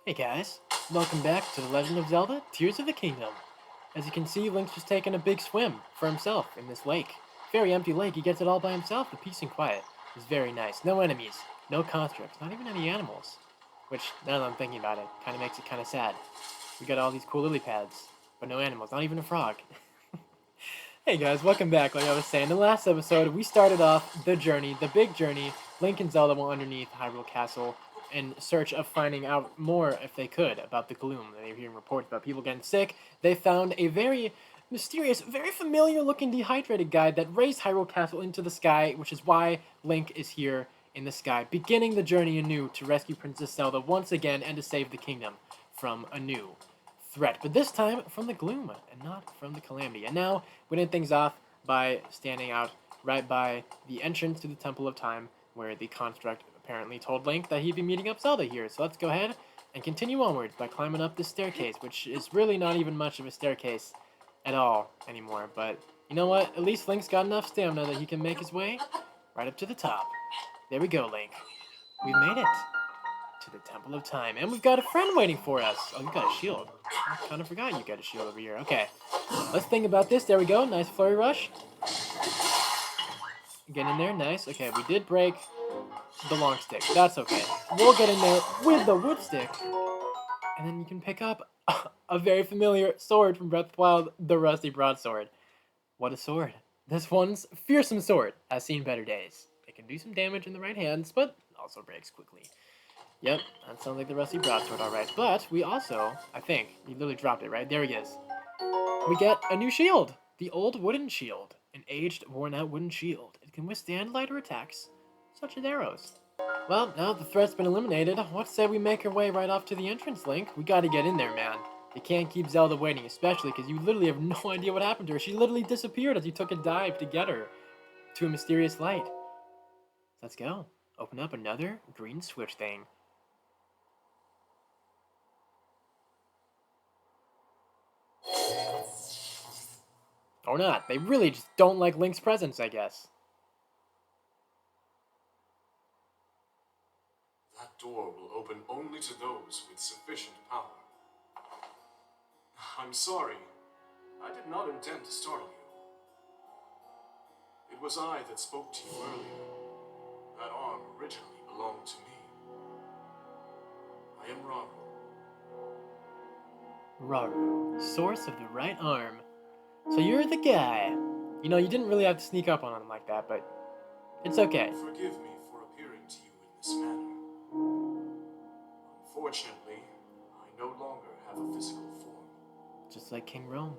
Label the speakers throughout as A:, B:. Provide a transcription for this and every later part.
A: Hey guys, welcome back to The Legend of Zelda Tears of the Kingdom. As you can see, Link's just taking a big swim for himself in this lake. Very empty lake, he gets it all by himself. The peace and quiet is very nice. No enemies, no constructs, not even any animals. Which, now that I'm thinking about it, kind of makes it kind of sad. We got all these cool lily pads, but no animals, not even a frog. Hey guys, welcome back. Like I was saying, in the last episode, we started off the journey, the big journey. Link and Zelda went underneath Hyrule Castle in search of finding out more, if they could, about the gloom. They were hearing reports about people getting sick. They found a very mysterious, very familiar-looking dehydrated guy that raised Hyrule Castle into the sky, which is why Link is here in the sky, beginning the journey anew to rescue Princess Zelda once again and to save the kingdom from a new threat, but this time from the gloom and not from the calamity. And now we end things off by standing out right by the entrance to the Temple of Time, where the construct apparently told Link that he'd be meeting up Zelda here. So let's go ahead and continue onwards by climbing up this staircase, which is really not even much of a staircase at all anymore. But you know what? At least Link's got enough stamina that he can make his way right up to the top. There we go, Link. We've made it to the Temple of Time, and we've got a friend waiting for us. Oh, you got a shield. I kind of forgot you got a shield over here. Okay, let's think about this. There we go. Nice flurry rush. Get in there. Nice. Okay, we did break the long stick. That's okay. We'll get in there with the wood stick, and then you can pick up a very familiar sword from Breath of the Wild, the Rusty Broadsword. What a sword. This one's fearsome sword has seen better days. It can do some damage in the right hands, but also breaks quickly. Yep, that sounds like the Rusty Broadsword, alright. But we also, I think, he literally dropped it, right? There he is. We get a new shield. The old wooden shield. An aged, worn-out wooden shield. It can withstand lighter attacks, such as arrows. Well, now that the threat's been eliminated, what say we make our way right off to the entrance, Link? We gotta get in there, man. You can't keep Zelda waiting, especially because you literally have no idea what happened to her. She literally disappeared as you took a dive to get her to a mysterious light. Let's go. Open up another green switch thing. Or not. They really just don't like Link's presence, I guess.
B: That door will open only to those with sufficient power. I'm sorry. I did not intend to startle you. It was I that spoke to you earlier. That arm originally belonged to me. I am Rauru.
A: Rauru, source of the right arm. So you're the guy. You know, you didn't really have to sneak up on him like that, but it's okay.
B: Forgive me for appearing to you in this manner. Unfortunately, I no longer have a physical form.
A: Just like King Rome.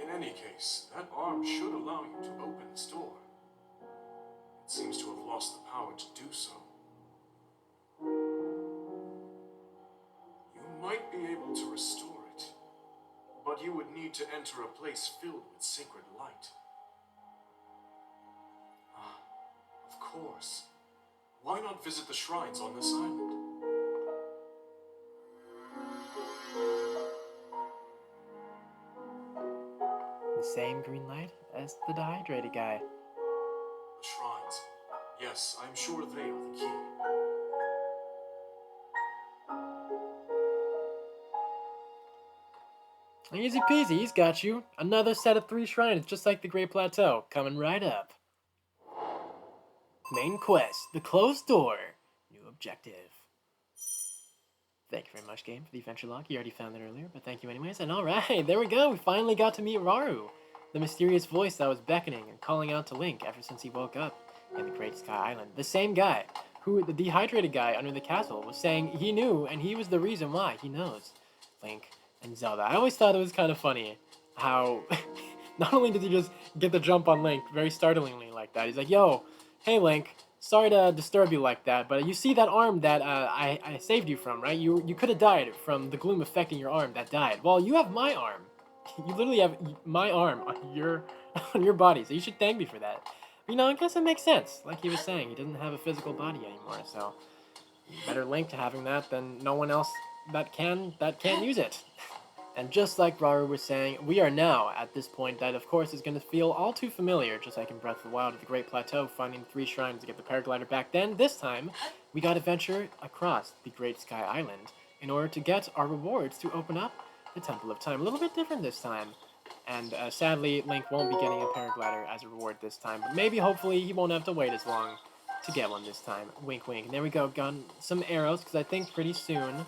B: In any case, that arm should allow you to open this door. It seems to have lost the power to do so. You might be able to restore it, but you would need to enter a place filled with sacred light. Ah, of course. Why not visit the shrines on this island?
A: The same green light as the dehydrated guy.
B: The shrines. Yes, I'm sure they are the key.
A: Easy peasy, he's got you. Another set of 3 shrines, just like the Great Plateau, coming right up. Main quest, the closed door. New objective. Thank you very much, game, for the adventure log. You already found it earlier, but thank you anyways. And alright, there we go. We finally got to meet Rauru, the mysterious voice that was beckoning and calling out to Link ever since he woke up in the Great Sky Island. The same guy who, the dehydrated guy under the castle, was saying he knew, and he was the reason why he knows Link and Zelda. I always thought it was kind of funny how not only did he just get the jump on Link very startlingly like that, he's like, yo, hey Link, sorry to disturb you like that, but you see that arm that I saved you from, right? You could have died from the gloom affecting your arm that died. Well, you have my arm. You literally have my arm on your body, so you should thank me for that. But, you know, I guess it makes sense. Like he was saying, he doesn't have a physical body anymore, so better Link to having that than no one else that can't use it. And just like Rauru was saying, we are now at this point that, of course, is going to feel all too familiar, just like in Breath of the Wild at the Great Plateau, finding 3 shrines to get the paraglider back then. This time, we got to venture across the Great Sky Island in order to get our rewards to open up the Temple of Time. A little bit different this time. And sadly, Link won't be getting a paraglider as a reward this time, but maybe, hopefully, he won't have to wait as long to get one this time. Wink, wink. And there we go, got some arrows, because I think pretty soon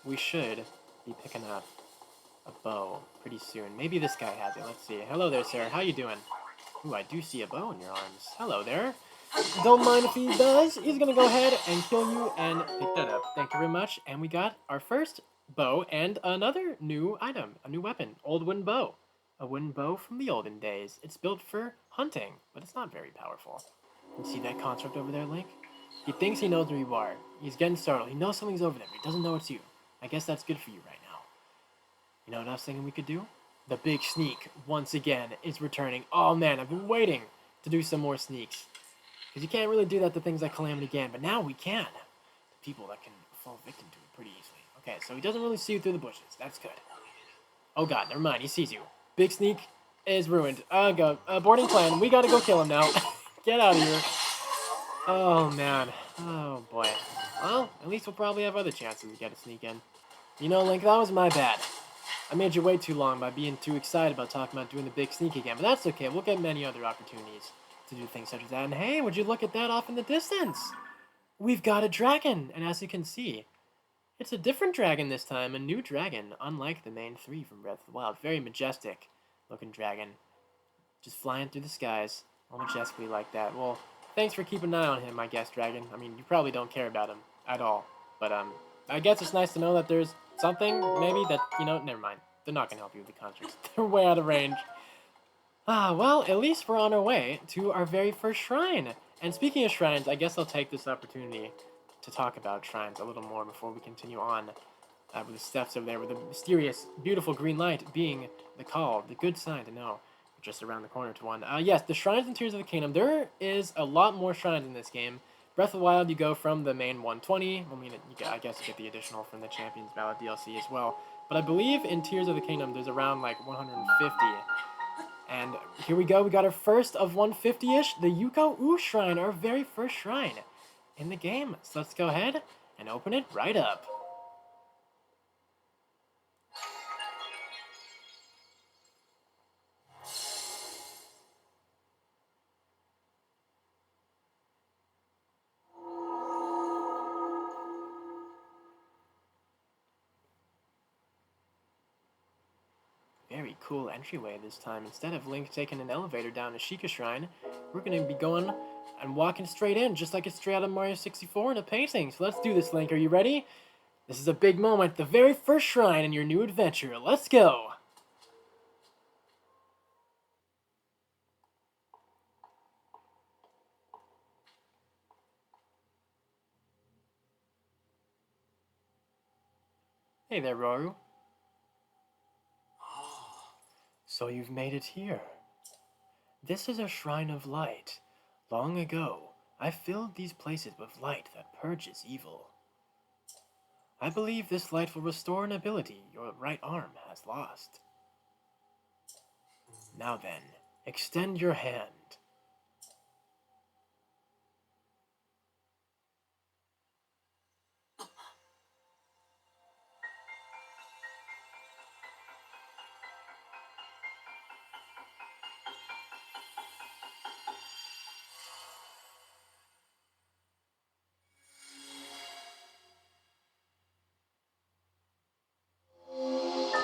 A: we should be picking up a bow pretty soon. Maybe this guy has it. Let's see. Hello there, sir. How you doing? Ooh, I do see a bow in your arms. Hello there. Don't mind if he does. He's gonna go ahead and kill you and pick that up. Thank you very much. And we got our first bow and another new item, a new weapon, old wooden bow. A wooden bow from the olden days. It's built for hunting, but it's not very powerful. You see that construct over there, Link? He thinks he knows where you are. He's getting startled. He knows something's over there, but he doesn't know it's you. I guess that's good for you right now. You know what I was thinking we could do? The big sneak, once again, is returning. Oh man, I've been waiting to do some more sneaks. Because you can't really do that to things like Calamity Ganon, but now we can. The people that can fall victim to it pretty easily. Okay, so he doesn't really see you through the bushes. That's good. Oh god, never mind, he sees you. Big sneak is ruined. Go. Boarding plan, we gotta go kill him now. Get out of here. Oh man. Oh boy. Well, at least we'll probably have other chances to get a sneak in. You know, Link, that was my bad. I made you wait too long by being too excited about talking about doing the big sneak again, but that's okay. We'll get many other opportunities to do things such as that. And hey, would you look at that off in the distance? We've got a dragon, and as you can see, it's a different dragon this time, a new dragon, unlike the main 3 from Breath of the Wild. Very majestic looking dragon, just flying through the skies, all majestically like that. Well, thanks for keeping an eye on him, I guess, dragon. I mean, you probably don't care about him at all, but I guess it's nice to know that there's something, maybe, that, you know, never mind. They're not going to help you with the constructs. They're way out of range. Ah, well, at least we're on our way to our very first shrine. And speaking of shrines, I guess I'll take this opportunity to talk about shrines a little more before we continue on with the steps over there, with the mysterious, beautiful green light being the call, the good sign to know we're just around the corner to one. Yes, the shrines and Tears of the Kingdom. There is a lot more shrines in this game. Breath of the Wild, you go from the main 120. I mean, I guess you get the additional from the Champions Ballad DLC as well. But I believe in Tears of the Kingdom, there's around like 150. And here we go. We got our first of 150-ish, the Yuko-U Shrine, our very first shrine in the game. So let's go ahead and open it right up. Very cool entryway this time. Instead of Link taking an elevator down to Sheikah Shrine, we're going to be going and walking straight in, just like it's straight out of Mario 64 in a painting. So let's do this, Link. Are you ready? This is a big moment, the very first shrine in your new adventure. Let's go! Hey there, Rauru. So you've made it here. This is a shrine of light. Long ago, I filled these places with light that purges evil. I believe this light will restore an ability your right arm has lost. Now then, extend your hand.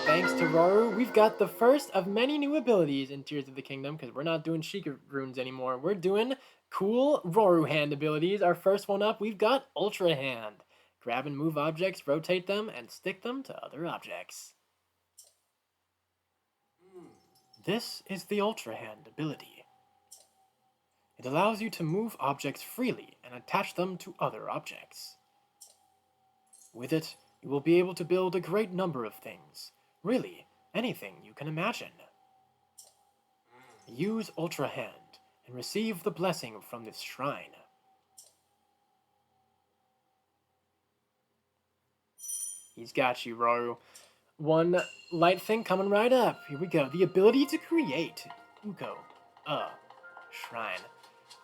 A: Thanks to Rauru, we've got the first of many new abilities in Tears of the Kingdom, because we're not doing Sheikah runes anymore. We're doing cool Rauru hand abilities. Our first one up, we've got Ultra Hand. Grab and move objects, rotate them, and stick them to other objects. This is the Ultra Hand ability. It allows you to move objects freely and attach them to other objects. With it, you will be able to build a great number of things. Really, anything you can imagine. Use Ultra Hand and receive the blessing from this shrine. He's got you, Rauru. One light thing coming right up. Here we go. The ability to create. Uko. Shrine.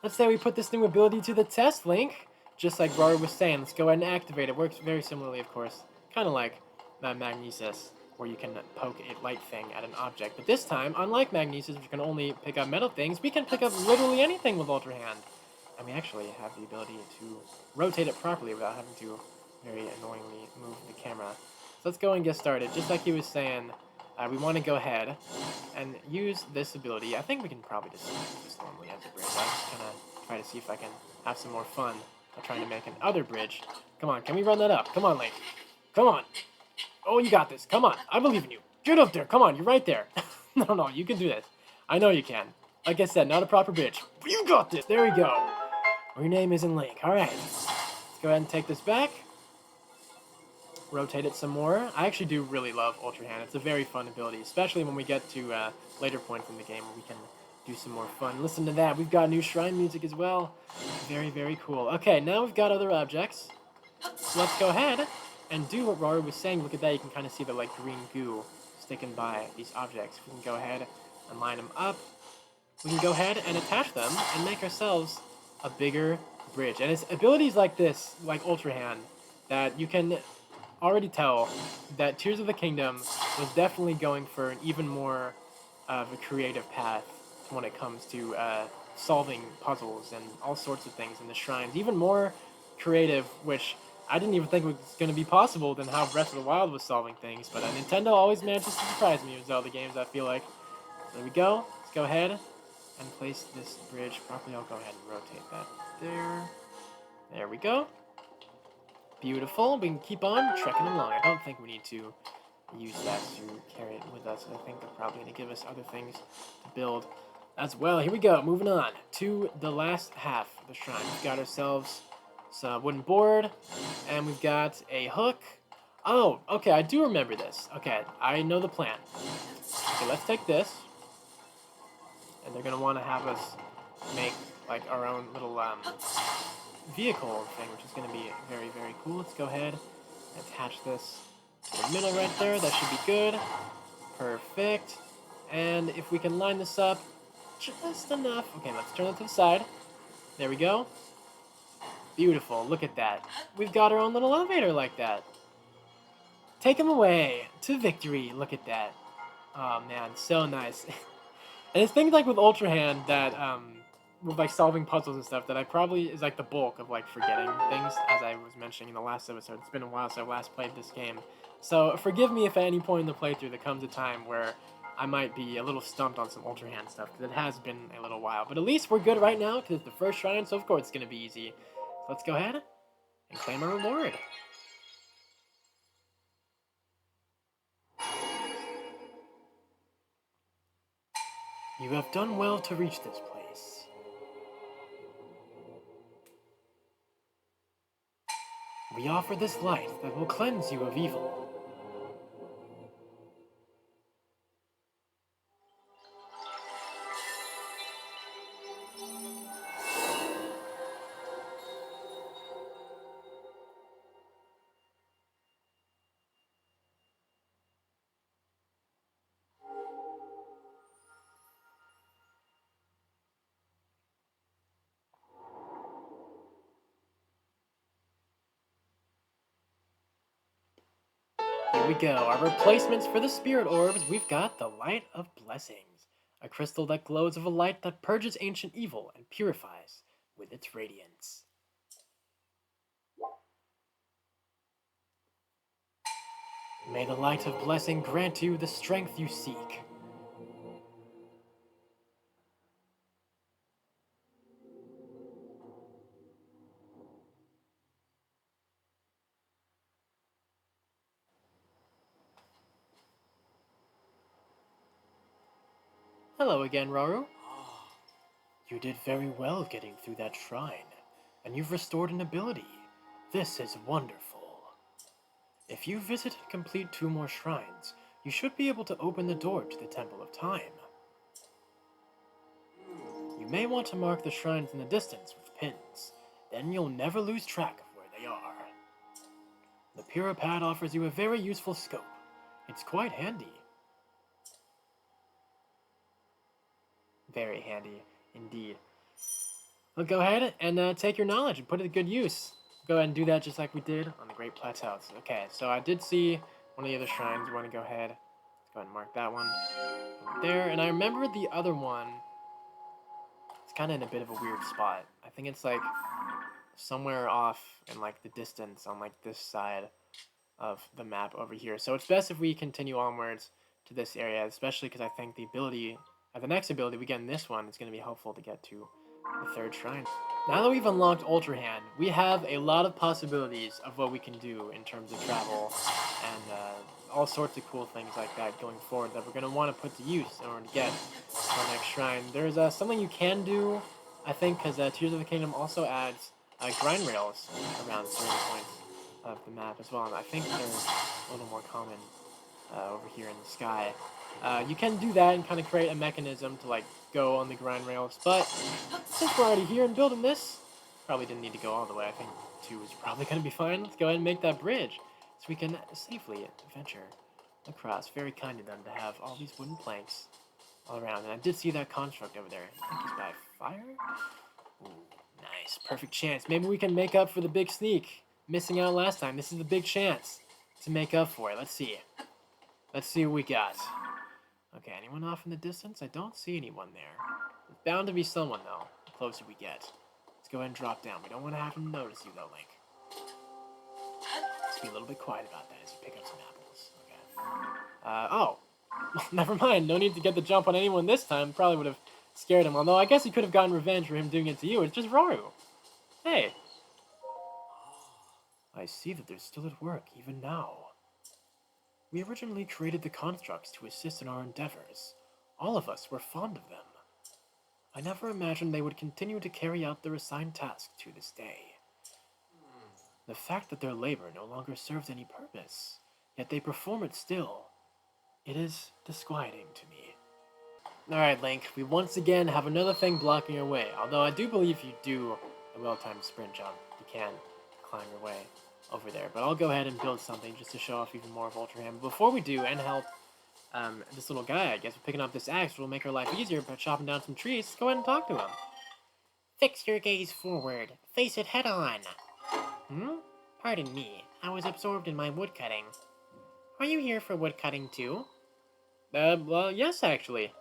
A: Let's say we put this new ability to the test, Link. Just like Rauru was saying, let's go ahead and activate it. Works very similarly, of course. Kind of like Magnesis, where you can poke a light thing at an object. But this time, unlike Magnesis, which can only pick up metal things, we can pick up literally anything with Ultra Hand. And we actually have the ability to rotate it properly without having to very annoyingly move the camera. So let's go and get started. Just like he was saying, we want to go ahead and use this ability. I think we can probably just use this normally as a bridge. I'm just gonna try to see if I can have some more fun by trying to make another bridge. Come on, can we run that up? Come on, Link. Come on. Oh, you got this. Come on. I believe in you. Get up there. Come on, you're right there. No, you can do this. I know you can. Like I said, not a proper bridge. You got this. There we go. Your name isn't Link. All right. Let's go ahead and take this back. Rotate it some more. I actually do really love Ultra Hand. It's a very fun ability, especially when we get to later points in the game where we can do some more fun. Listen to that. We've got new shrine music as well. Very, very cool. Okay, now we've got other objects. So let's go ahead and do what Rauru was saying. Look at that. You can kind of see the like green goo sticking by these objects. We can go ahead and line them up. We can go ahead and attach them and make ourselves a bigger bridge. And it's abilities like this, like Ultra Hand, that you can already tell that Tears of the Kingdom was definitely going for an even more of a creative path when it comes to solving puzzles and all sorts of things in the shrines. Even more creative, which I didn't even think was going to be possible than how Breath of the Wild was solving things. But Nintendo always manages to surprise me with Zelda games, I feel like. There we go. Let's go ahead and place this bridge properly. I'll go ahead and rotate that there. There we go. Beautiful. We can keep on trekking along. I don't think we need to use that to carry it with us. I think they're probably going to give us other things to build as well. Here we go. Moving on to the last half of the shrine. We've got ourselves some wooden board, and we've got a hook. Oh, okay. I do remember this. Okay, I know the plan. Okay, let's take this, and they're going to want to have us make like our own little vehicle thing, which is going to be very, very cool. Let's go ahead and attach this to the middle right there. That should be good. Perfect. And if we can line this up just enough. Okay, let's turn it to the side. There we go. Beautiful. Look at that. We've got our own little elevator like that. Take him away to victory. Look at that. Oh, man. So nice. And it's things like with Ultra Hand that, with like solving puzzles and stuff that I probably is like the bulk of like forgetting things, as I was mentioning in the last episode. It's been a while since I last played this game, so forgive me if at any point in the playthrough there comes a time where I might be a little stumped on some Ultra Hand stuff, because it has been a little while. But at least we're good right now, because it's the first shrine, so of course it's going to be easy. So let's go ahead and claim our reward. You have done well to reach this place. We offer this light that will cleanse you of evil. Here we go. Our replacements for the spirit orbs, we've got the Light of Blessings, a crystal that glows with a light that purges ancient evil and purifies with its radiance. May the Light of Blessing grant you the strength you seek. Hello again, Rauru. You did very well getting through that shrine, and you've restored an ability. This is wonderful. If you visit and complete 2 more shrines, you should be able to open the door to the Temple of Time. You may want to mark the shrines in the distance with pins, then you'll never lose track of where they are. The Puripad offers you a very useful scope. It's quite handy. Very handy, indeed. Well, go ahead and take your knowledge and put it to good use. Go ahead and do that just like we did on the Great Plateaus. Okay, so I did see one of the other shrines. You want to go ahead. Let's go ahead and mark that one over there. And I remember the other one. It's kind of in a bit of a weird spot. I think it's like somewhere off in like the distance on like this side of the map over here. So it's best if we continue onwards to this area, especially because I think the ability, the next ability we get in this one is going to be helpful to get to the third shrine. Now that we've unlocked Ultra Hand, we have a lot of possibilities of what we can do in terms of travel and all sorts of cool things like that going forward that we're going to want to put to use in order to get to our next shrine. There's something you can do, I think, because Tears of the Kingdom also adds grind rails around certain points of the map as well, and I think they're a little more common over here in the sky. You can do that and kind of create a mechanism to like go on the grind rails, but since we're already here and building this, probably didn't need to go all the way. I think 2 is probably going to be fine. Let's go ahead and make that bridge so we can safely venture across. Very kind of them to have all these wooden planks all around. And I did see that construct over there. I think he's by fire. Ooh, nice. Perfect chance. Maybe we can make up for the big sneak. Missing out last time. This is the big chance to make up for it. Let's see. Let's see what we got. Okay, anyone off in the distance? I don't see anyone there. There's bound to be someone, though, the closer we get. Let's go ahead and drop down. We don't want to have to notice you, though, Link. Let's be a little bit quiet about that as you pick up some apples. Okay. Oh. Never mind. No need to get the jump on anyone this time. Probably would have scared him. Although, I guess he could have gotten revenge for him doing it to you. It's just Rauru. Hey. I see that they're still at work, even now. We originally created the constructs to assist in our endeavors. All of us were fond of them. I never imagined they would continue to carry out their assigned task to this day. The fact that their labor no longer serves any purpose, yet they perform it still, it is disquieting to me. Alright, Link, we once again have another thing blocking your way, although I do believe if you do a well-timed sprint jump, you can climb your way over there. But I'll go ahead and build something just to show off even more of Ultra Hand. But before we do, and help this little guy, I guess, picking up this axe will make our life easier by chopping down some trees. Let's go ahead and talk to him. Fix your gaze forward. Face it head on. Pardon me. I was absorbed in my woodcutting. Are you here for woodcutting too? Well, yes, actually.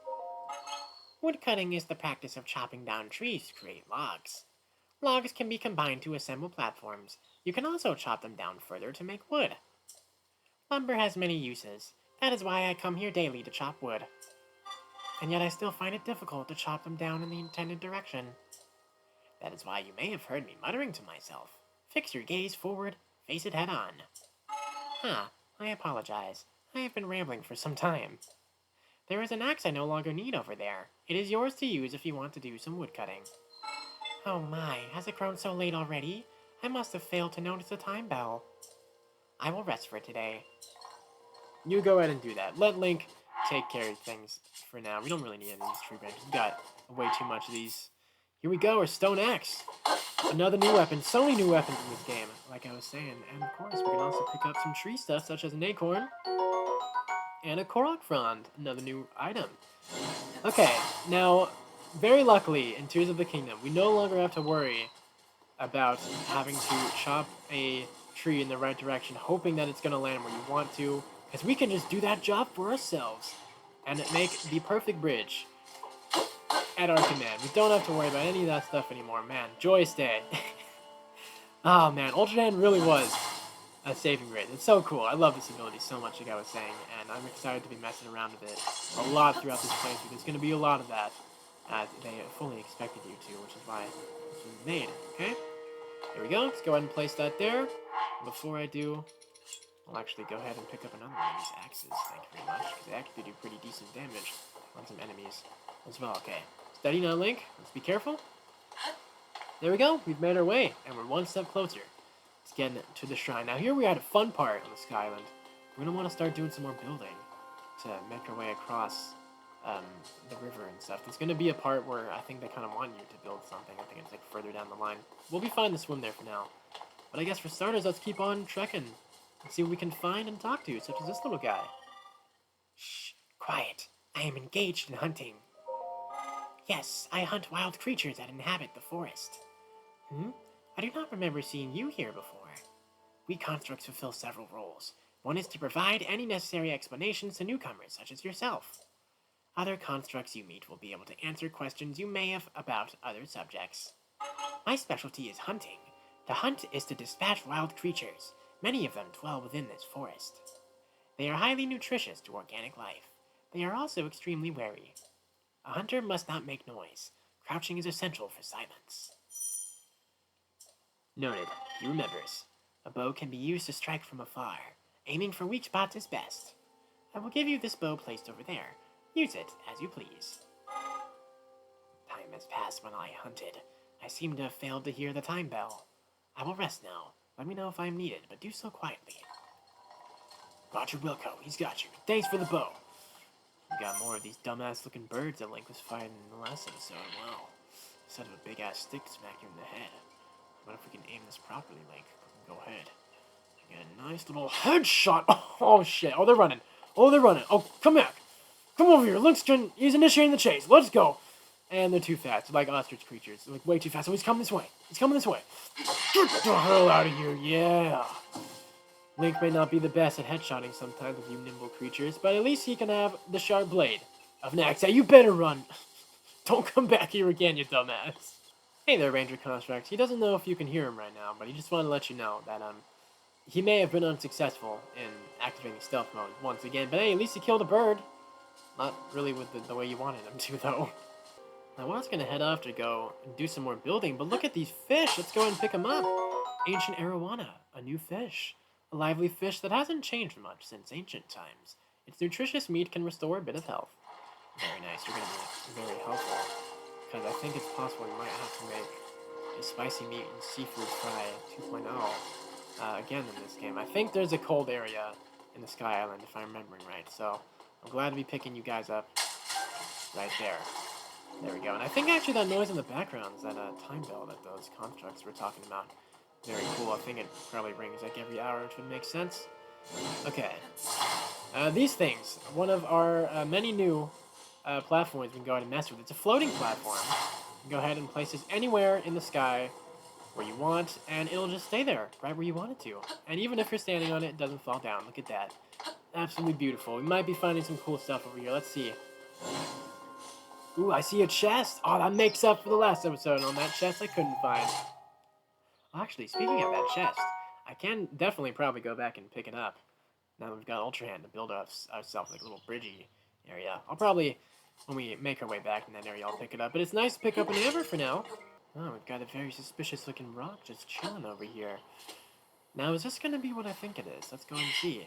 A: Woodcutting is the practice of chopping down trees to create logs. Logs can be combined to assemble platforms. You can also chop them down further to make wood. Lumber has many uses. That is why I come here daily to chop wood. And yet I still find it difficult to chop them down in the intended direction. That is why you may have heard me muttering to myself. Fix your gaze forward, face it head on. I apologize. I have been rambling for some time. There is an axe I no longer need over there. It is yours to use if you want to do some woodcutting. Oh my, has it grown so late already? I must have failed to notice the time bell. I will rest for today. You go ahead and do that. Let Link take care of things for now. We don't really need any of these tree branches. We've got way too much of these. Here we go, our stone axe. Another new weapon. So many new weapons in this game, like I was saying. And of course, we can also pick up some tree stuff, such as an acorn and a korok frond. Another new item. Okay, now, very luckily, in Tears of the Kingdom, we no longer have to worry about having to chop a tree in the right direction, hoping that it's going to land where you want to, because we can just do that job for ourselves and make the perfect bridge at our command. We don't have to worry about any of that stuff anymore. Man, joyous day. Oh man, Ultra Hand really was a saving grace. It's so cool. I love this ability so much, like I was saying, and I'm excited to be messing around with it a lot throughout this playthrough. There's going to be a lot of that. They fully expected you to, which is why this was made, okay? There we go. Let's go ahead and place that there. Before I do, I'll actually go ahead and pick up another one of these axes. Thank you very much, because they actually do pretty decent damage on some enemies as well. Okay, steady now, Link. Let's be careful. There we go. We've made our way, and we're one step closer to getting to the shrine. Now, here we are at a fun part on the Sky Island. We're going to want to start doing some more building to make our way across the river and stuff. There's going to be a part where I think they kind of want you to build something. I think it's like further down the line. We'll be fine to swim there for now. But I guess for starters, let's keep on trekking and see what we can find and talk to, such as this little guy. Quiet. I am engaged in hunting. Yes, I hunt wild creatures that inhabit the forest. Hmm? I do not remember seeing you here before. We constructs fulfill several roles. One is to provide any necessary explanations to newcomers, such as yourself. Other constructs you meet will be able to answer questions you may have about other subjects. My specialty is hunting. To hunt is to dispatch wild creatures. Many of them dwell within this forest. They are highly nutritious to organic life. They are also extremely wary. A hunter must not make noise. Crouching is essential for silence. Noted. He remembers. A bow can be used to strike from afar. Aiming for weak spots is best. I will give you this bow placed over there. Use it as you please. Time has passed when I hunted. I seem to have failed to hear the time bell. I will rest now. Let me know if I am needed, but do so quietly. Roger Wilco, he's got you. Thanks for the bow. We got more of these dumbass-looking birds that Link was fighting in the last episode. Wow. Instead of a big-ass stick to smack you in the head. What if we can aim this properly, Link? Go ahead. Get a nice little headshot. Oh, shit. Oh, they're running. Oh, they're running. Oh, come back. Come over here. He's initiating the chase. Let's go. And they're too fast. They're like ostrich creatures. They're like way too fast. So he's coming this way. He's coming this way. Get the hell out of here. Yeah. Link may not be the best at headshotting sometimes with you nimble creatures, but at least he can have the sharp blade of an axe. Hey, you better run. Don't come back here again, you dumbass. Hey there, Ranger Construct. He doesn't know if you can hear him right now, but he just wanted to let you know that he may have been unsuccessful in activating stealth mode once again, but hey, at least he killed a bird. Not really with the way you wanted him to, though. I was going to head off to go and do some more building, but look at these fish. Let's go ahead and pick them up. Ancient arowana, a new fish. A lively fish that hasn't changed much since ancient times. Its nutritious meat can restore a bit of health. Very nice. You're going to be very helpful. Because I think it's possible we might have to make a spicy meat and seafood fry 2.0 again in this game. I think there's a cold area in the Sky Island, if I'm remembering right. So I'm glad to be picking you guys up right there. There we go. And I think actually that noise in the background is that time bell that those constructs were talking about. Very cool. I think it probably rings like every hour, which would make sense. Okay. These things, one of our many new platforms we can go ahead and mess with. It's a floating platform. You can go ahead and place this anywhere in the sky where you want, and it'll just stay there, right where you want it to. And even if you're standing on it, it doesn't fall down. Look at that. Absolutely beautiful. We might be finding some cool stuff over here. Let's see. Ooh, I see a chest. Oh, that makes up for the last episode. On that chest I couldn't find. Actually, speaking of that chest, I can definitely probably go back and pick it up. Now that we've got Ultra Hand to build ourselves like a little bridgey area. I'll probably, when we make our way back in that area, I'll pick it up. But it's nice to pick up an amber for now. Oh, we've got a very suspicious looking rock just chilling over here. Now, is this going to be what I think it is? Let's go and see.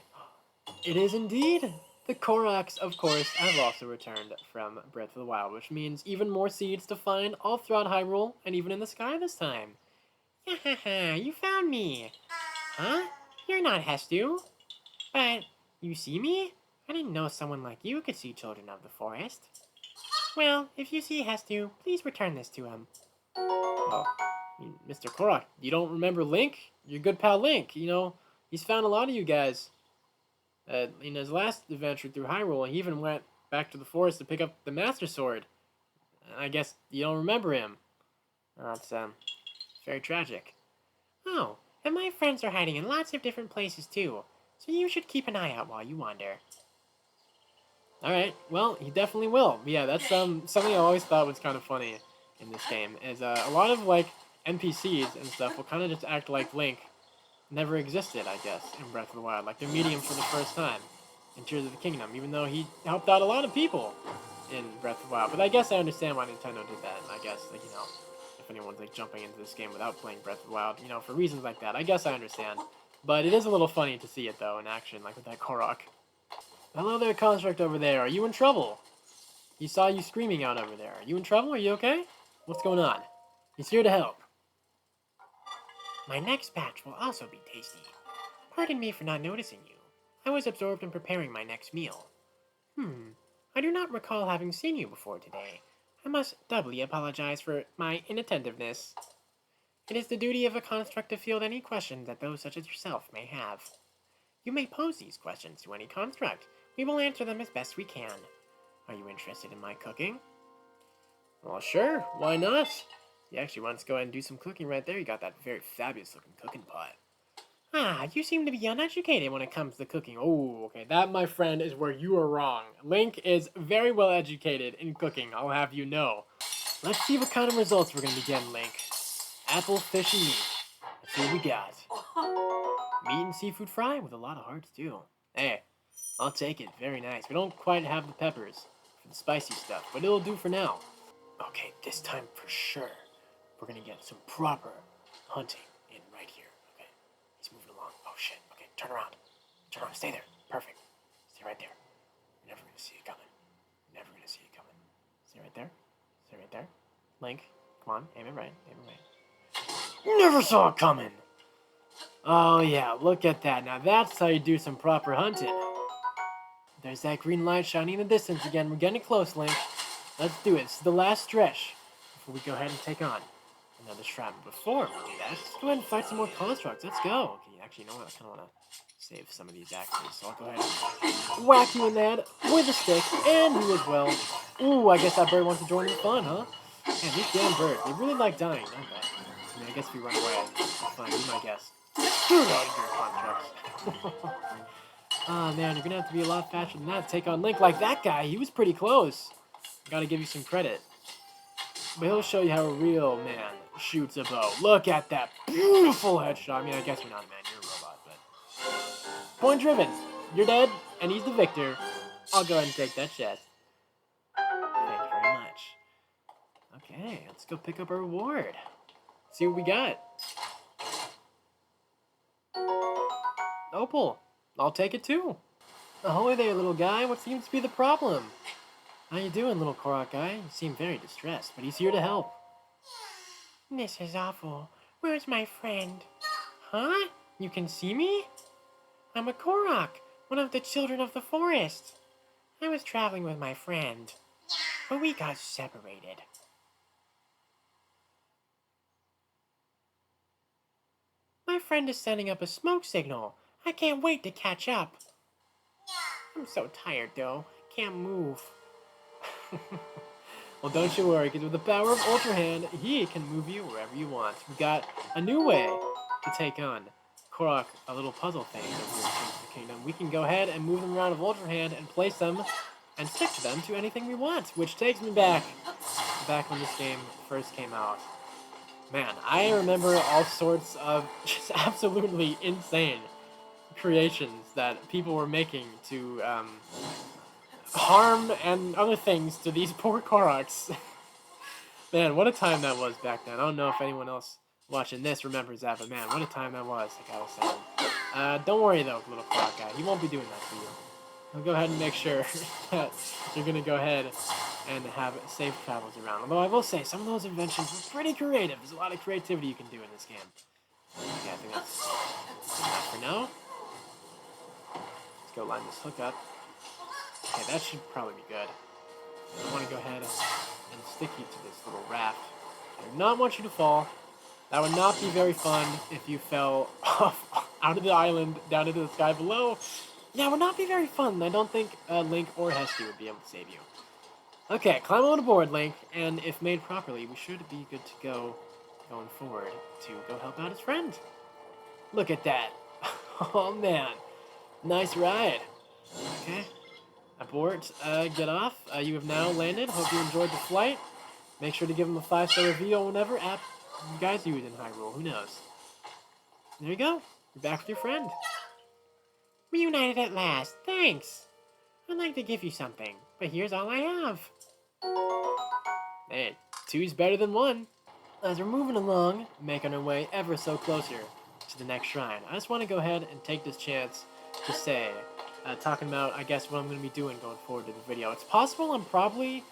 A: It is indeed! The Koroks, of course, have also returned from Breath of the Wild, which means even more seeds to find all throughout Hyrule, and even in the sky this time. Hahaha, you found me! Huh? You're not Hestu. But, you see me? I didn't know someone like you could see children of the forest. Well, if you see Hestu, please return this to him. Well, Mr. Korok, you don't remember Link? Your good pal Link, you know, he's found a lot of you guys. In his last adventure through Hyrule, he even went back to the forest to pick up the Master Sword. I guess you don't remember him. It's very tragic. Oh, and my friends are hiding in lots of different places too, so you should keep an eye out while you wander. Alright, well, he definitely will. Yeah, that's something I always thought was kind of funny in this game, is a lot of, like, NPCs and stuff will kind of just act like Link never existed, I guess, in Breath of the Wild. Like, they're meeting him for the first time in Tears of the Kingdom, even though he helped out a lot of people in Breath of the Wild. But I guess I understand why Nintendo did that, and I guess, like, you know, if anyone's, like, jumping into this game without playing Breath of the Wild, you know, for reasons like that, I guess I understand. But it is a little funny to see it, though, in action, like with that Korok. Hello there, Construct over there. Are you in trouble? He saw you screaming out over there. Are you in trouble? Are you okay? What's going on? He's here to help. My next batch will also be tasty. Pardon me for not noticing you. I was absorbed in preparing my next meal. I do not recall having seen you before today. I must doubly apologize for my inattentiveness. It is the duty of a construct to field any questions that those such as yourself may have. You may pose these questions to any construct, We will answer them as best we can. Are you interested in my cooking? Well, sure. Why not? You actually want to go ahead and do some cooking right there. You got that very fabulous looking cooking pot. Ah, you seem to be uneducated when it comes to cooking. Oh, okay. That, my friend, is where you are wrong. Link is very well educated in cooking, I'll have you know. Let's see what kind of results we're going to be getting, Link. Apple, fish, and meat. Let's see what we got. Meat and seafood fry with a lot of hearts, too. Hey, I'll take it. Very nice. We don't quite have the peppers for the spicy stuff, but it'll do for now. Okay, this time for sure, we're going to get some proper hunting in right here. Okay, he's moving along. Oh, shit. Okay, turn around. Turn around. Stay there. Perfect. Stay right there. You're never going to see it coming. Never going to see it coming. Stay right there. Stay right there. Link, come on. Aim it right. Aim it right. Never saw it coming. Oh, yeah. Look at that. Now, that's how you do some proper hunting. There's that green light shining in the distance again. We're getting close, Link. Let's do it. This is the last stretch before we go ahead and take on another shrine. Before we do that, let's go ahead and fight some more constructs. Let's go. Okay, actually, you know what? I kind of want to save some of these axes, so I'll go ahead and whack you in that with a stick, and you as well. Ooh, I guess that bird wants to join in the fun, huh? Man, these damn birds, they really like dying, don't they? I mean, I guess if we run away, it's fine. Be my guest. Get out of here, constructs. Ah, man, you're gonna have to be a lot faster than that to take on Link like that guy. He was pretty close. Gotta give you some credit. But he'll show you how a real man shoots a bow. Look at that beautiful headshot. I mean, I guess you're not a man, you're a robot, but... Point driven. You're dead, and he's the victor. I'll go ahead and take that chest. Thank you very much. Okay, let's go pick up our reward. See what we got. Opal. I'll take it too. Ahoy there, little guy. What seems to be the problem? How you doing, little Korok guy? You seem very distressed, but he's here to help. This is awful. Where's my friend? Huh? You can see me? I'm a Korok, one of the children of the forest. I was traveling with my friend, but we got separated. My friend is setting up a smoke signal. I can't wait to catch up. I'm so tired, though. I can't move. Well, don't you worry, because with the power of Ultra Hand, he can move you wherever you want. We got a new way to take on Korok, a little puzzle thing over here in the Kingdom. We can go ahead and move them around with Ultra Hand and place them and stick to them to anything we want, which takes me back when this game first came out. Man, I remember all sorts of just absolutely insane creations that people were making to harm and other things to these poor Koroks. Man, what a time that was back then. I don't know if anyone else watching this remembers that, but man, what a time that was, like I was saying. Don't worry though, little Korok guy. He won't be doing that for you. He'll go ahead and make sure that you're going to go ahead and have safe travels around. Although I will say, some of those inventions were pretty creative. There's a lot of creativity you can do in this game. Okay, I think that's enough for now. Let's go line this hook up. Okay, that should probably be good. I want to go ahead and stick you to this little raft. I do not want you to fall. That would not be very fun if you fell off out of the island down into the sky below. Yeah, it would not be very fun. I don't think Link or Hesky would be able to save you. Okay, climb on board, Link, and if made properly, we should be good to go going forward to go help out his friend. Look at that. Oh, man. Nice ride. Okay. Abort, get off. You have now landed. Hope you enjoyed the flight. Make sure to give him a 5-star review on whatever app you guys use in Hyrule. Who knows? There you go. You're back with your friend. Reunited at last. Thanks. I'd like to give you something, but here's all I have. Hey, two's better than one. As we're moving along, making our way ever so closer to the next shrine, I just want to go ahead and take this chance to say, talking about, I guess, what I'm going to be doing going forward to the video. It's possible I'm probably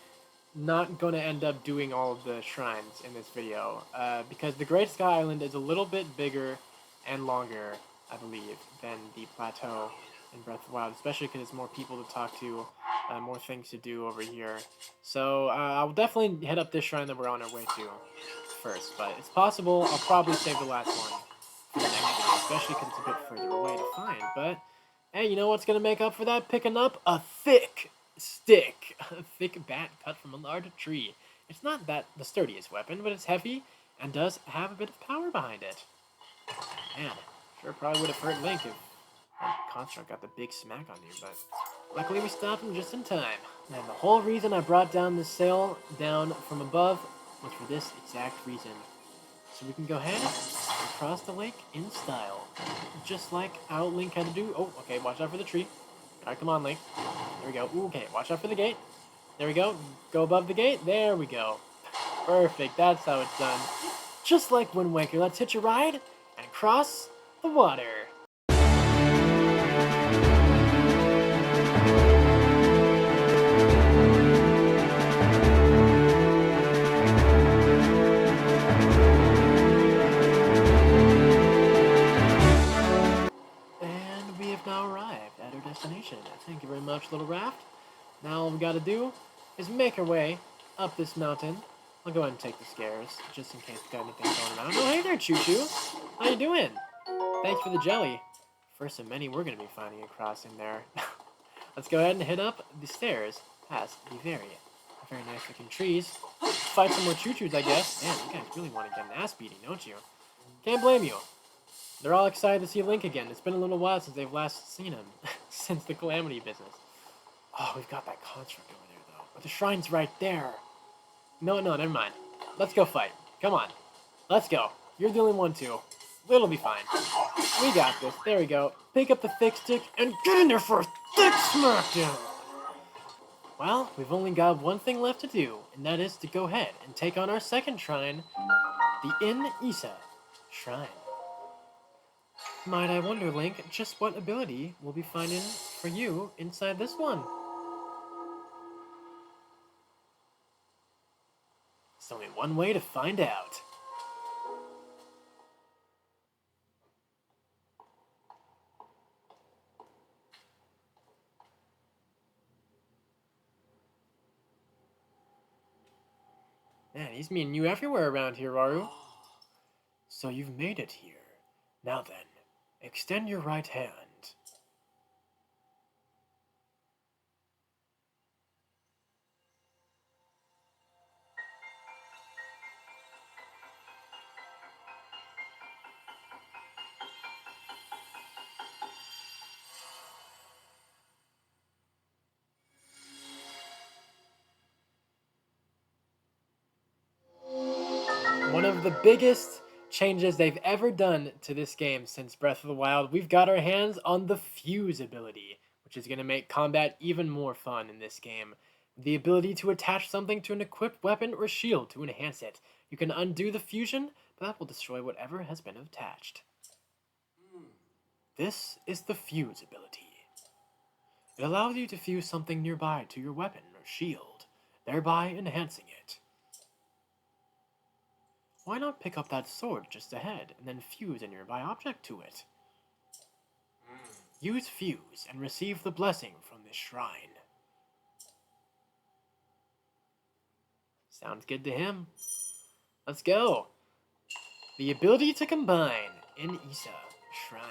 A: not going to end up doing all of the shrines in this video, because the Great Sky Island is a little bit bigger and longer, I believe, than the plateau in Breath of the Wild, especially because there's more people to talk to, more things to do over here. So I'll definitely head up this shrine that we're on our way to first, but it's possible I'll probably save the last one for the next video, especially because it's a bit further away to find, but Hey, you know what's gonna make up for that? Picking up a thick stick. A thick bat cut from a large tree. It's not that the sturdiest weapon, but it's heavy and does have a bit of power behind it. Man, sure probably would have hurt Link if that construct got the big smack on you, but luckily we stopped him just in time. And the whole reason I brought down this sail down from above was for this exact reason. So we can go ahead and cross the lake in style. Just like how Link had to do. Oh, okay, watch out for the tree. Alright, come on, Link. There we go. Ooh, okay, watch out for the gate. There we go. Go above the gate. There we go. Perfect, that's how it's done. Just like Wind Waker, let's hitch a ride and cross the water. And we have now arrived at our destination. Thank you very much, little raft. Now all we gotta do is make our way up this mountain. I'll go ahead and take the scares, just in case we got anything going around. Oh, hey there, Choo-Choo. How you doing? Thanks for the jelly. First of many we're gonna be finding a crossing there. Let's go ahead and hit up the stairs past the very nice looking trees. Fight some more Choo-Choos, I guess. Man, you guys really want to get an ass beating, don't you? Can't blame you. They're all excited to see Link again. It's been a little while since they've last seen him, since the Calamity business. Oh, we've got that construct over there, though. But the shrine's right there. No, never mind. Let's go fight. Come on. Let's go. You're the only one, too. It'll be fine. We got this. There we go. Pick up the thick stick and get in there for a thick smackdown. Well, we've only got one thing left to do, and that is to go ahead and take on our second shrine, the In Isa Shrine. Might I wonder, Link, just what ability we'll be finding for you inside this one? There's only one way to find out. Man, he's meeting you everywhere around here, Rauru. So you've made it here. Now then, extend your right hand. One of the biggest changes they've ever done to this game since Breath of the Wild, we've got our hands on the Fuse ability, which is going to make combat even more fun in this game. The ability to attach something to an equipped weapon or shield to enhance it. You can undo the fusion, but that will destroy whatever has been attached. This is the Fuse ability. It allows you to fuse something nearby to your weapon or shield, thereby enhancing it. Why not pick up that sword just ahead and then fuse a nearby object to it? Use Fuse and receive the blessing from this shrine. Sounds good to him. Let's go. The ability to combine in Isa Shrine.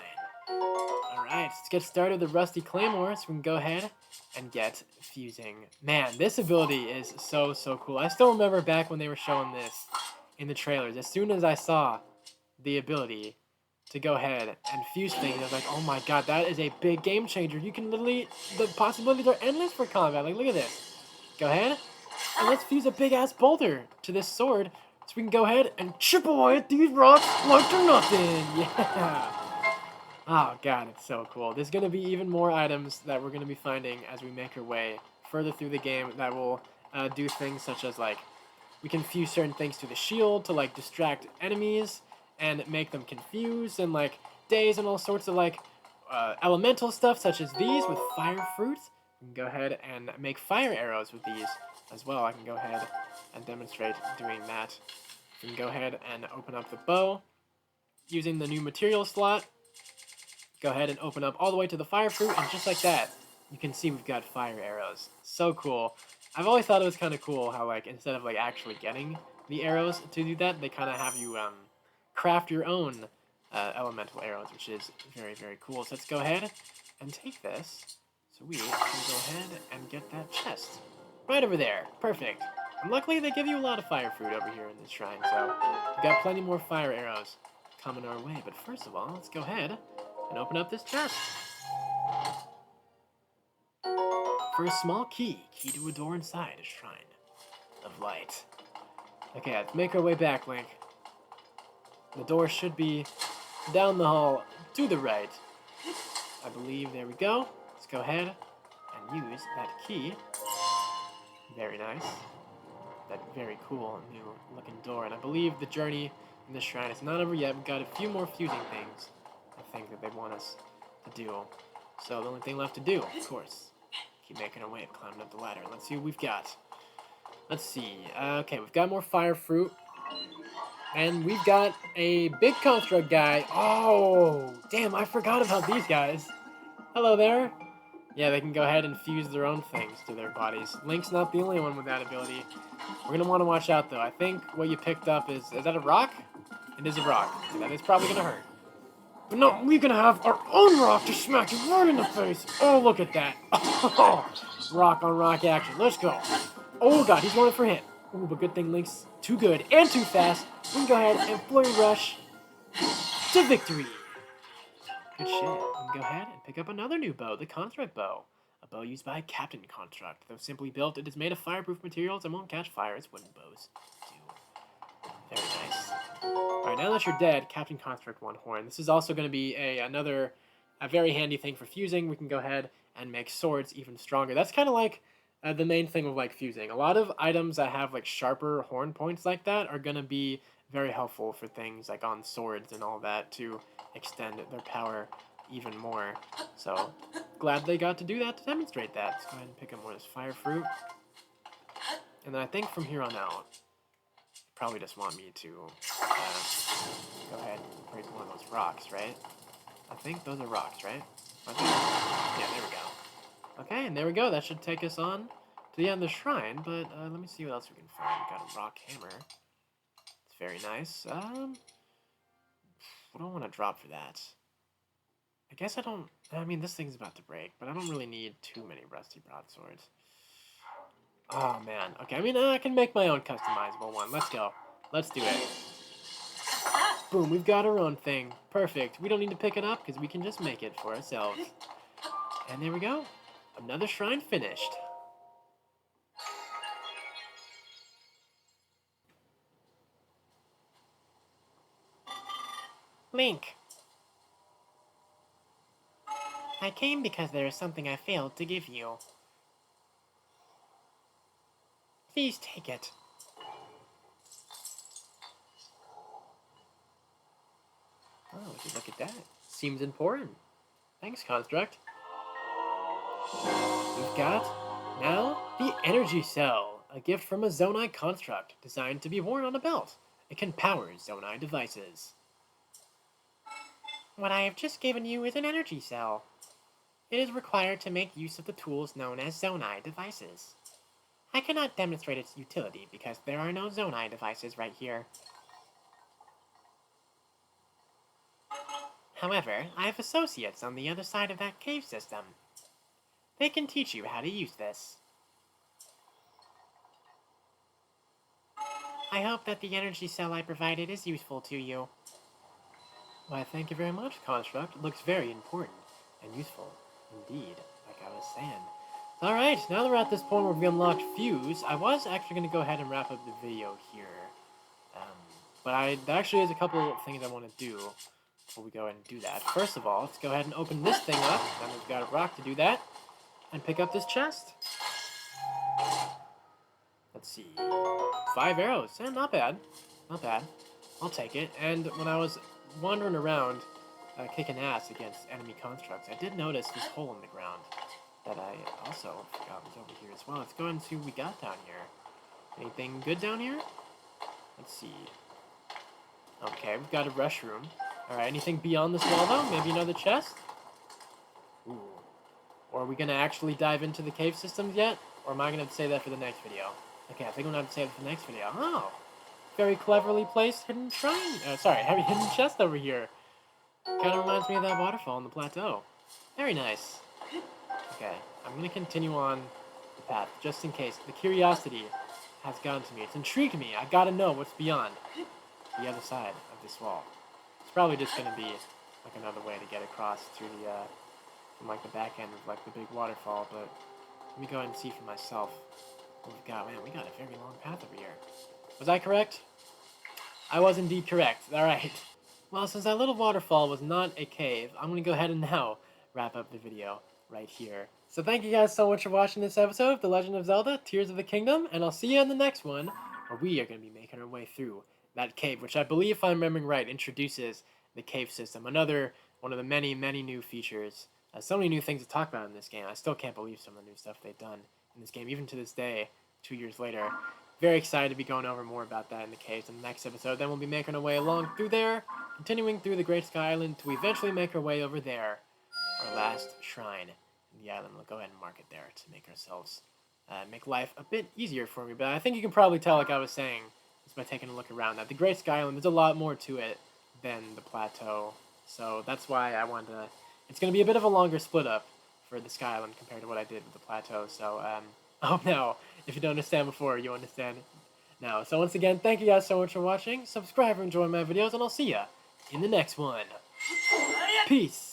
A: Alright, let's get started with the Rusty Claymore so we can go ahead and get fusing. Man, this ability is so cool. I still remember back when they were showing this in the trailers. As soon as I saw the ability to go ahead and fuse things, I was like, oh my god, that is a big game changer. You can literally, the possibilities are endless for combat. Like, look at this. Go ahead, and let's fuse a big-ass boulder to this sword so we can go ahead and chip away at these rocks like they're nothing. Yeah. Oh god, it's so cool. There's going to be even more items that we're going to be finding as we make our way further through the game that will do things such as, like, we can fuse certain things to the shield to, like, distract enemies and make them confused, and, like, daze and all sorts of, like, elemental stuff such as these with fire fruit. We can go ahead and make fire arrows with these as well. I can go ahead and demonstrate doing that. We can go ahead and open up the bow using the new material slot. Go ahead and open up all the way to the fire fruit, and just like that, you can see we've got fire arrows. So cool. I've always thought it was kind of cool how, like, instead of, like, actually getting the arrows to do that, they kind of have you craft your own elemental arrows, which is very, very cool. So let's go ahead and take this. So we can go ahead and get that chest. Right over there. Perfect. And luckily they give you a lot of fire fruit over here in this shrine, so we've got plenty more fire arrows coming our way. But first of all, let's go ahead and open up this chest. For a small key to a door inside a shrine of light. Okay, let's make our way back, Link. The door should be down the hall to the right. I believe, there we go. Let's go ahead and use that key. Very nice. That very cool new looking door. And I believe the journey in this shrine is not over yet. We've got a few more fusing things, I think, that they want us to do. So the only thing left to do, of course, keep making our way, climbing up the ladder. Let's see what we've got. Let's see. Okay, we've got more fire fruit. And we've got a big construct guy. Oh, damn, I forgot about these guys. Hello there. Yeah, they can go ahead and fuse their own things to their bodies. Link's not the only one with that ability. We're going to want to watch out, though. I think what you picked up is that a rock? It is a rock. So that is probably going to hurt. But no, we're going to have our own rock to smack you right in the face. Oh, look at that. Oh, rock on rock action. Let's go. Oh, God, he's going for a hit. Ooh, but good thing Link's too good and too fast. We can go ahead and flurry rush to victory. Good shit. We can go ahead and pick up another new bow, the Construct Bow. A bow used by Captain Construct. Though simply built, it is made of fireproof materials and won't catch fire as wooden bows do. Very nice. Alright, now that you're dead, Captain Construct one horn. This is also going to be another very handy thing for fusing. We can go ahead and make swords even stronger. That's kind of like the main thing with like fusing. A lot of items that have like sharper horn points like that are going to be very helpful for things like on swords and all that to extend their power even more. So glad they got to do that to demonstrate that. Let's go ahead and pick up more of this fire fruit. And then I think from here on out, probably just want me to go ahead and break one of those rocks, right? I think those are rocks, right? Yeah, there we go. Okay, and there we go. That should take us on to the end of the shrine, but let me see what else we can find. We got a rock hammer. It's very nice. What do I want to drop for that? I guess I don't... I mean, this thing's about to break, but I don't really need too many rusty broadswords. Oh, man. Okay, I mean, I can make my own customizable one. Let's go. Let's do it. Boom, we've got our own thing. Perfect. We don't need to pick it up, because we can just make it for ourselves. And there we go. Another shrine finished. Link. I came because there is something I failed to give you. Please take it. Oh, would you look at that? Seems important. Thanks, Construct. We've got, now, the Energy Cell, a gift from a Zonai construct, designed to be worn on a belt. It can power Zonai devices. What I have just given you is an Energy Cell. It is required to make use of the tools known as Zonai devices. I cannot demonstrate its utility because there are no Zonai devices right here. However, I have associates on the other side of that cave system. They can teach you how to use this. I hope that the energy cell I provided is useful to you. Why, thank you very much, Construct. It looks very important and useful indeed, like I was saying. Alright, now that we're at this point where we've unlocked Fuse, I was actually going to go ahead and wrap up the video here. But there actually is a couple of things I want to do before we go ahead and do that. First of all, let's go ahead and open this thing up. Then we've got a rock to do that. And pick up this chest. Let's see. 5 arrows. Not bad. Not bad. I'll take it. And when I was wandering around, kicking ass against enemy constructs, I did notice this hole in the ground that I also forgot was over here as well. Let's go ahead and see what we got down here. Anything good down here? Let's see. Okay, we've got a rush room. Alright, anything beyond this wall, though? Maybe another chest? Ooh. Or are we going to actually dive into the cave systems yet? Or am I going to say that for the next video? Okay, I think I'm going to have to say that for the next video. Oh! Very cleverly placed hidden shrine. Hidden chest over here. Kind of reminds me of that waterfall on the plateau. Very nice. Okay, I'm gonna continue on the path, just in case. The curiosity has gotten to me. It's intrigued me. I gotta know what's beyond the other side of this wall. It's probably just gonna be like another way to get across through the from like the back end of like the big waterfall, but let me go ahead and see for myself what we've got. Man, we got a very long path over here. Was I correct? I was indeed correct. Alright. Well, since that little waterfall was not a cave, I'm going to go ahead and now wrap up the video right here. So thank you guys so much for watching this episode of The Legend of Zelda, Tears of the Kingdom, and I'll see you in the next one, where we are going to be making our way through that cave, which I believe, if I'm remembering right, introduces the cave system, another one of the many, many new features. So many new things to talk about in this game. I still can't believe some of the new stuff they've done in this game, even to this day, 2 years later. Very excited to be going over more about that in the caves in the next episode. Then we'll be making our way along through there, continuing through the Great Sky Island to eventually make our way over there, our last shrine in the island. We'll go ahead and mark it there to make ourselves, make life a bit easier for me. But I think you can probably tell, like I was saying, just by taking a look around, that the Great Sky Island, there's a lot more to it than the plateau. So that's why I wanted to... It's going to be a bit of a longer split up for the Sky Island compared to what I did with the plateau. So, I hope now, if you don't understand before, you understand now. So once again, thank you guys so much for watching. Subscribe and enjoy my videos, and I'll see ya in the next one. Peace!